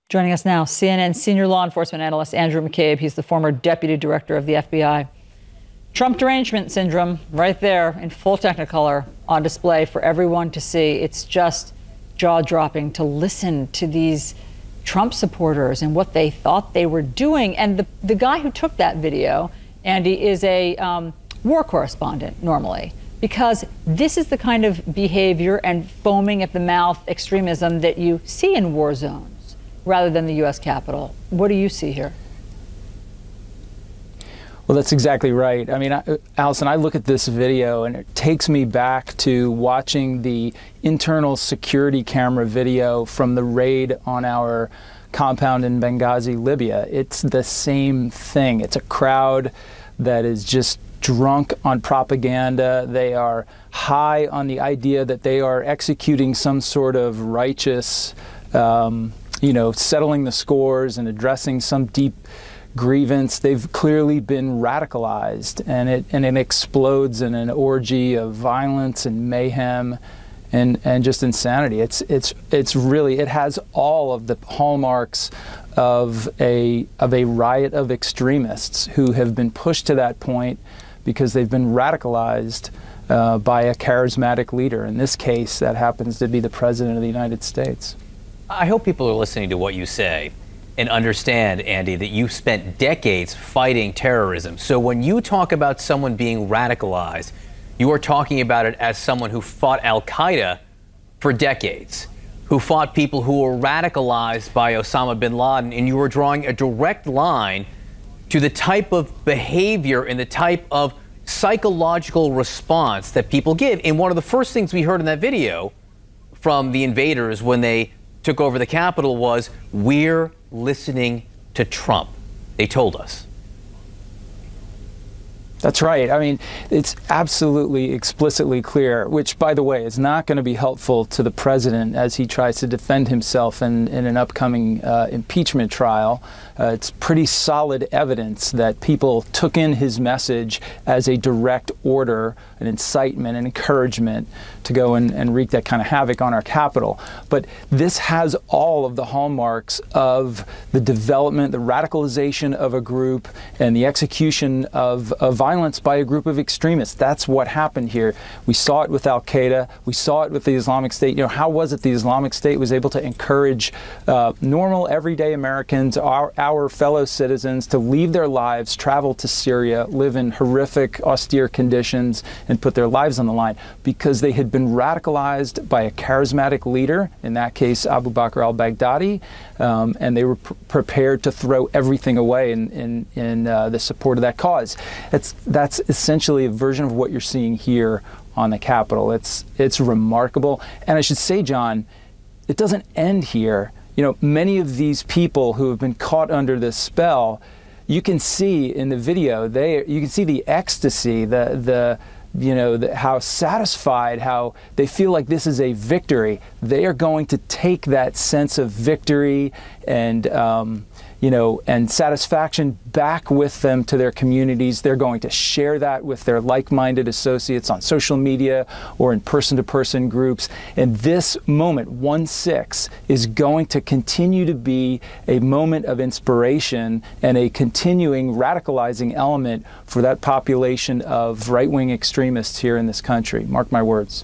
Joining us now, CNN senior law enforcement analyst Andrew McCabe. He's the former deputy director of the FBI. Trump derangement syndrome right there in full technicolor on display for everyone to see. It's just jaw-dropping to listen to these Trump supporters and what they thought they were doing. And the guy who took that video, Andy, is a war correspondent normally, because this is the kind of behavior and foaming at the mouth extremism that you see in war zones rather than the U.S. Capitol. What do you see here? Well, that's exactly right. I mean, Allison, I look at this video and it takes me back to watching the internal security camera video from the raid on our compound in Benghazi, Libya. It's the same thing. It's a crowd that is just drunk on propaganda. They are high on the idea that they are executing some sort of righteous, settling the scores and addressing some deep grievance. They've clearly been radicalized, and it explodes in an orgy of violence and mayhem and just insanity. It's really, it has all of the hallmarks of a riot of extremists who have been pushed to that point because they've been radicalized by a charismatic leader. In this case, that happens to be the President of the United States. I hope people are listening to what you say and understand, Andy, that you spent decades fighting terrorism. So when you talk about someone being radicalized, you are talking about it as someone who fought Al-Qaeda for decades, who fought people who were radicalized by Osama bin Laden, and you were drawing a direct line to the type of behavior and the type of psychological response that people give. And one of the first things we heard in that video from the invaders when they took over the Capitol was, "We're listening to Trump," they told us. That's right. I mean, it's absolutely explicitly clear, which, by the way, is not going to be helpful to the president as he tries to defend himself in an upcoming impeachment trial. It's pretty solid evidence that people took in his message as a direct order, an incitement, an encouragement to go and wreak that kind of havoc on our Capitol. But this has all of the hallmarks of the development, the radicalization of a group, and the execution of violence by a group of extremists. That's what happened here. We saw it with Al-Qaeda. We saw it with the Islamic State. You know, how was it the Islamic State was able to encourage normal, everyday Americans, our fellow citizens, to leave their lives, travel to Syria, live in horrific, austere conditions, and put their lives on the line? Because they had been radicalized by a charismatic leader, in that case Abu Bakr al-Baghdadi, and they were prepared to throw everything away in the support of that cause. That's essentially a version of what you're seeing here on the Capitol. It's remarkable. And I should say, John, it doesn't end here. You know, many of these people who have been caught under this spell, you can see in the video, you can see the ecstasy, how satisfied, how they feel like this is a victory. They are going to take that sense of victory and satisfaction back with them to their communities. They're going to share that with their like-minded associates on social media or in person-to-person groups. And this moment, 1/6, is going to continue to be a moment of inspiration and a continuing radicalizing element for that population of right-wing extremists here in this country. Mark my words.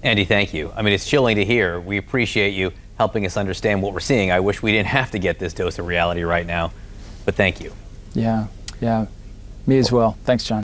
Andy, thank you. I mean, it's chilling to hear. We appreciate you helping us understand what we're seeing. I wish we didn't have to get this dose of reality right now, but thank you. Yeah, me as well. Thanks, John.